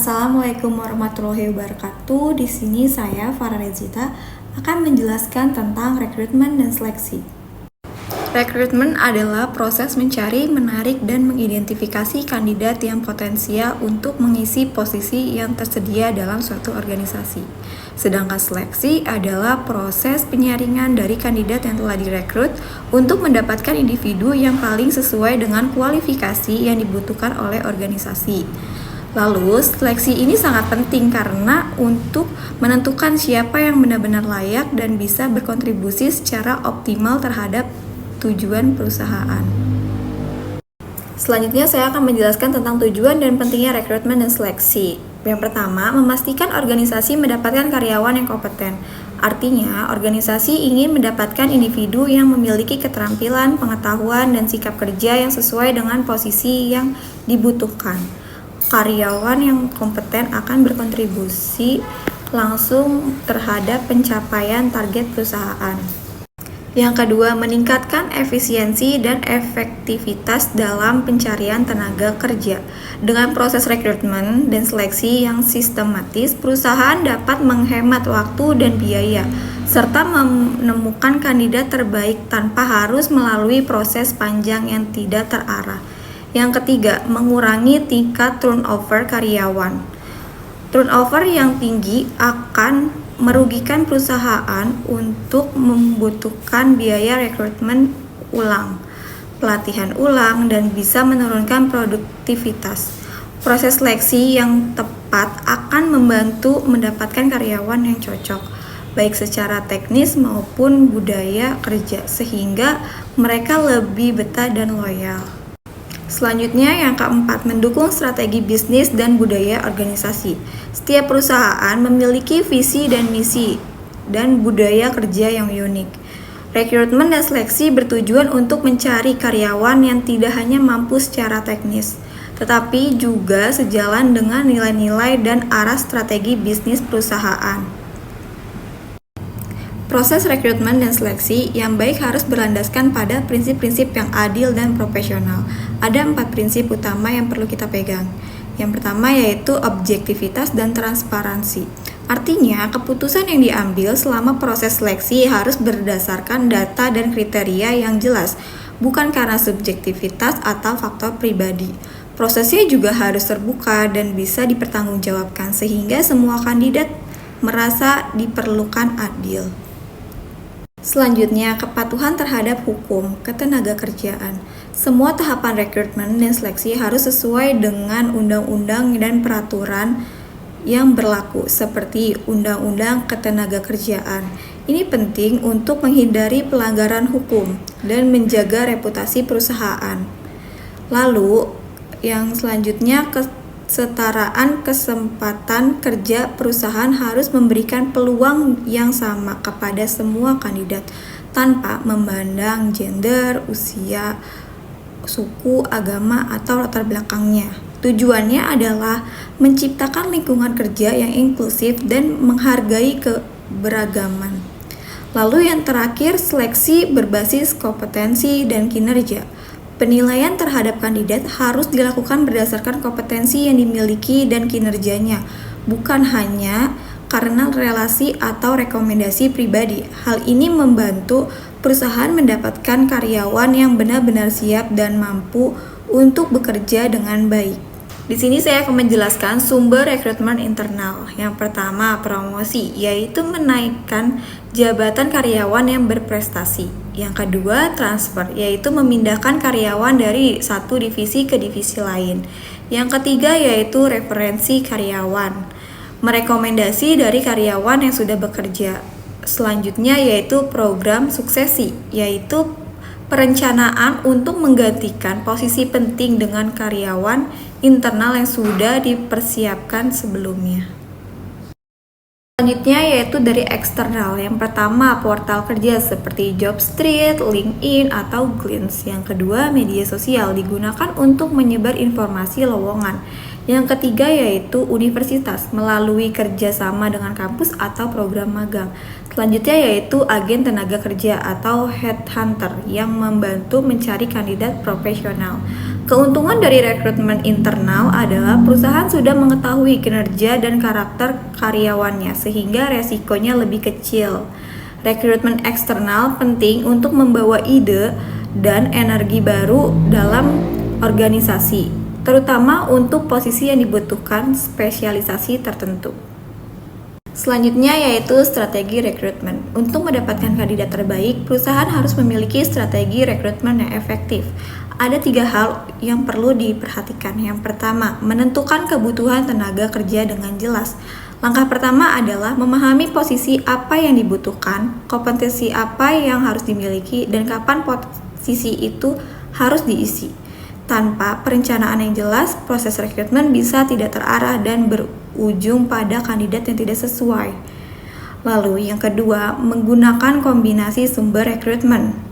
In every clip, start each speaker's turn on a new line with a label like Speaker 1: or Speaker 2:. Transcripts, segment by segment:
Speaker 1: Assalamualaikum warahmatullahi wabarakatuh. Di sini saya Farah Rezita akan menjelaskan tentang rekrutmen dan seleksi. Rekrutmen adalah proses mencari, menarik, dan mengidentifikasi kandidat yang potensial untuk mengisi posisi yang tersedia dalam suatu organisasi. Sedangkan seleksi adalah proses penyaringan dari kandidat yang telah direkrut untuk mendapatkan individu yang paling sesuai dengan kualifikasi yang dibutuhkan oleh organisasi. Lalu, seleksi ini sangat penting karena untuk menentukan siapa yang benar-benar layak dan bisa berkontribusi secara optimal terhadap tujuan perusahaan. Selanjutnya saya akan menjelaskan tentang tujuan dan pentingnya rekrutmen dan seleksi. Yang pertama, memastikan organisasi mendapatkan karyawan yang kompeten. Artinya, organisasi ingin mendapatkan individu yang memiliki keterampilan, pengetahuan, dan sikap kerja yang sesuai dengan posisi yang dibutuhkan. Karyawan yang kompeten akan berkontribusi langsung terhadap pencapaian target perusahaan. Yang kedua, meningkatkan efisiensi dan efektivitas dalam pencarian tenaga kerja. Dengan proses rekrutmen dan seleksi yang sistematis, perusahaan dapat menghemat waktu dan biaya, serta menemukan kandidat terbaik tanpa harus melalui proses panjang yang tidak terarah. Yang ketiga, mengurangi tingkat turnover karyawan. Turnover yang tinggi akan merugikan perusahaan untuk membutuhkan biaya rekrutmen ulang, pelatihan ulang, dan bisa menurunkan produktivitas. Proses seleksi yang tepat akan membantu mendapatkan karyawan yang cocok, baik secara teknis maupun budaya kerja, sehingga mereka lebih betah dan loyal. Selanjutnya, yang keempat, mendukung strategi bisnis dan budaya organisasi. Setiap perusahaan memiliki visi dan misi dan budaya kerja yang unik. Rekrutmen dan seleksi bertujuan untuk mencari karyawan yang tidak hanya mampu secara teknis, tetapi juga sejalan dengan nilai-nilai dan arah strategi bisnis perusahaan. Proses rekrutmen dan seleksi yang baik harus berlandaskan pada prinsip-prinsip yang adil dan profesional. Ada 4 prinsip utama yang perlu kita pegang. Yang pertama yaitu objektivitas dan transparansi. Artinya, keputusan yang diambil selama proses seleksi harus berdasarkan data dan kriteria yang jelas, bukan karena subjektivitas atau faktor pribadi. Prosesnya juga harus terbuka dan bisa dipertanggungjawabkan sehingga semua kandidat merasa diperlukan adil. Selanjutnya, kepatuhan terhadap hukum ketenagakerjaan. Semua tahapan rekrutmen dan seleksi harus sesuai dengan undang-undang dan peraturan yang berlaku, seperti Undang-Undang Ketenagakerjaan. Ini penting untuk menghindari pelanggaran hukum dan menjaga reputasi perusahaan. Lalu, yang selanjutnya, kesetaraan kesempatan kerja. Perusahaan harus memberikan peluang yang sama kepada semua kandidat tanpa memandang gender, usia, suku, agama, atau latar belakangnya. Tujuannya adalah menciptakan lingkungan kerja yang inklusif dan menghargai keberagaman. Lalu yang terakhir, seleksi berbasis kompetensi dan kinerja. Penilaian terhadap kandidat harus dilakukan berdasarkan kompetensi yang dimiliki dan kinerjanya, bukan hanya karena relasi atau rekomendasi pribadi. Hal ini membantu perusahaan mendapatkan karyawan yang benar-benar siap dan mampu untuk bekerja dengan baik. Di sini saya akan menjelaskan sumber rekrutmen internal. Yang pertama, promosi, yaitu menaikkan jabatan karyawan yang berprestasi. Yang kedua, transfer, yaitu memindahkan karyawan dari satu divisi ke divisi lain. Yang ketiga, yaitu referensi karyawan, merekomendasi dari karyawan yang sudah bekerja. Selanjutnya, yaitu program suksesi, yaitu perencanaan untuk menggantikan posisi penting dengan karyawan internal yang sudah dipersiapkan sebelumnya. Selanjutnya yaitu dari eksternal. Yang pertama, portal kerja seperti Jobstreet, LinkedIn, atau Glints. Yang kedua, media sosial digunakan untuk menyebar informasi lowongan. Yang ketiga yaitu universitas melalui kerjasama dengan kampus atau program magang. Selanjutnya yaitu agen tenaga kerja atau headhunter yang membantu mencari kandidat profesional. Keuntungan dari rekrutmen internal adalah perusahaan sudah mengetahui kinerja dan karakter karyawannya sehingga resikonya lebih kecil. Rekrutmen eksternal penting untuk membawa ide dan energi baru dalam organisasi, terutama untuk posisi yang dibutuhkan spesialisasi tertentu. Selanjutnya yaitu strategi rekrutmen. Untuk mendapatkan kandidat terbaik, perusahaan harus memiliki strategi rekrutmen yang efektif. Ada 3 hal yang perlu diperhatikan. Yang pertama, menentukan kebutuhan tenaga kerja dengan jelas. Langkah pertama adalah memahami posisi apa yang dibutuhkan, kompetensi apa yang harus dimiliki, dan kapan posisi itu harus diisi. Tanpa perencanaan yang jelas, proses rekrutmen bisa tidak terarah dan berujung pada kandidat yang tidak sesuai. Lalu yang kedua, menggunakan kombinasi sumber rekrutmen.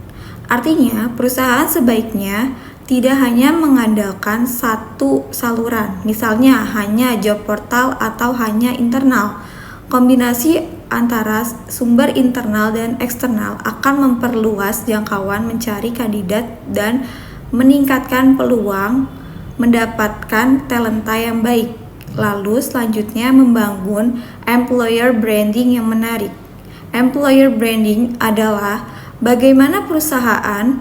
Speaker 1: Artinya, perusahaan sebaiknya tidak hanya mengandalkan satu saluran, misalnya hanya job portal atau hanya internal. Kombinasi antara sumber internal dan eksternal akan memperluas jangkauan mencari kandidat dan meningkatkan peluang mendapatkan talenta yang baik. Lalu selanjutnya membangun employer branding yang menarik. Employer branding adalah bagaimana perusahaan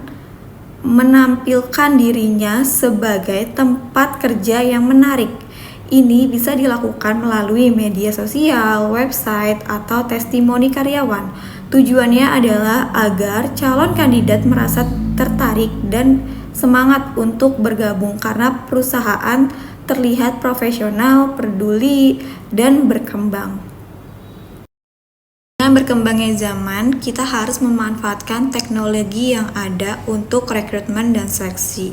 Speaker 1: menampilkan dirinya sebagai tempat kerja yang menarik. Ini bisa dilakukan melalui media sosial, website, atau testimoni karyawan. Tujuannya adalah agar calon kandidat merasa tertarik dan semangat untuk bergabung karena perusahaan terlihat profesional, peduli, dan berkembang. Dengan berkembangnya zaman, kita harus memanfaatkan teknologi yang ada untuk rekrutmen dan seleksi.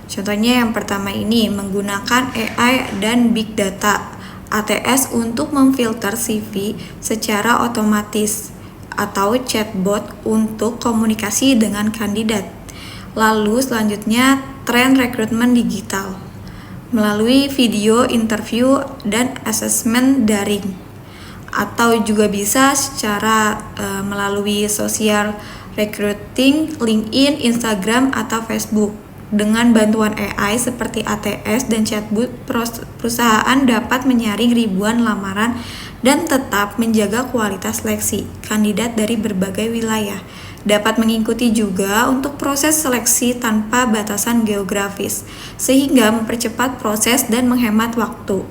Speaker 1: Contohnya yang pertama ini, menggunakan AI dan Big Data ATS untuk memfilter CV secara otomatis atau chatbot untuk komunikasi dengan kandidat. Lalu selanjutnya, tren rekrutmen digital melalui video interview dan asesmen daring, atau juga bisa secara melalui sosial recruiting, LinkedIn, Instagram, atau Facebook. Dengan bantuan AI seperti ATS dan chatbot, perusahaan dapat menyaring ribuan lamaran dan tetap menjaga kualitas seleksi kandidat dari berbagai wilayah. Dapat mengikuti juga untuk proses seleksi tanpa batasan geografis, sehingga mempercepat proses dan menghemat waktu.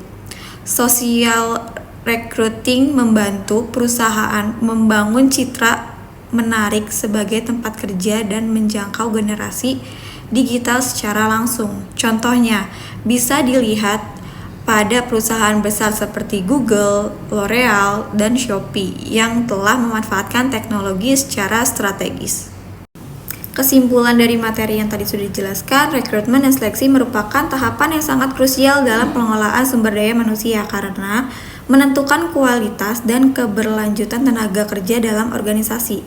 Speaker 1: Social recruiting membantu perusahaan membangun citra menarik sebagai tempat kerja dan menjangkau generasi digital secara langsung. Contohnya, bisa dilihat pada perusahaan besar seperti Google, L'Oreal, dan Shopee yang telah memanfaatkan teknologi secara strategis. Kesimpulan dari materi yang tadi sudah dijelaskan, rekrutmen dan seleksi merupakan tahapan yang sangat krusial dalam pengelolaan sumber daya manusia karena menentukan kualitas dan keberlanjutan tenaga kerja dalam organisasi.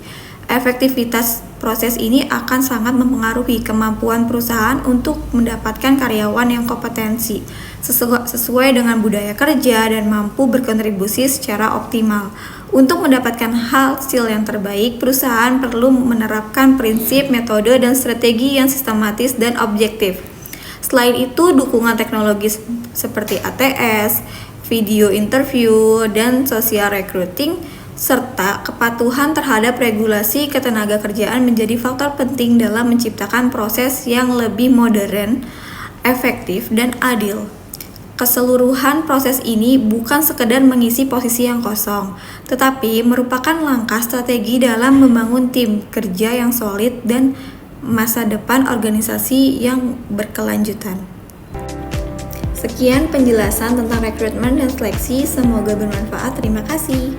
Speaker 1: Efektivitas proses ini akan sangat mempengaruhi kemampuan perusahaan untuk mendapatkan karyawan yang kompetensi, sesuai dengan budaya kerja dan mampu berkontribusi secara optimal. Untuk mendapatkan hasil yang terbaik, perusahaan perlu menerapkan prinsip, metode, dan strategi yang sistematis dan objektif. Selain itu, dukungan teknologi seperti ATS, video interview, dan social recruiting serta kepatuhan terhadap regulasi ketenagakerjaan menjadi faktor penting dalam menciptakan proses yang lebih modern, efektif, dan adil. Keseluruhan proses ini bukan sekedar mengisi posisi yang kosong, tetapi merupakan langkah strategi dalam membangun tim kerja yang solid dan masa depan organisasi yang berkelanjutan. Sekian penjelasan tentang rekrutmen dan seleksi, semoga bermanfaat. Terima kasih.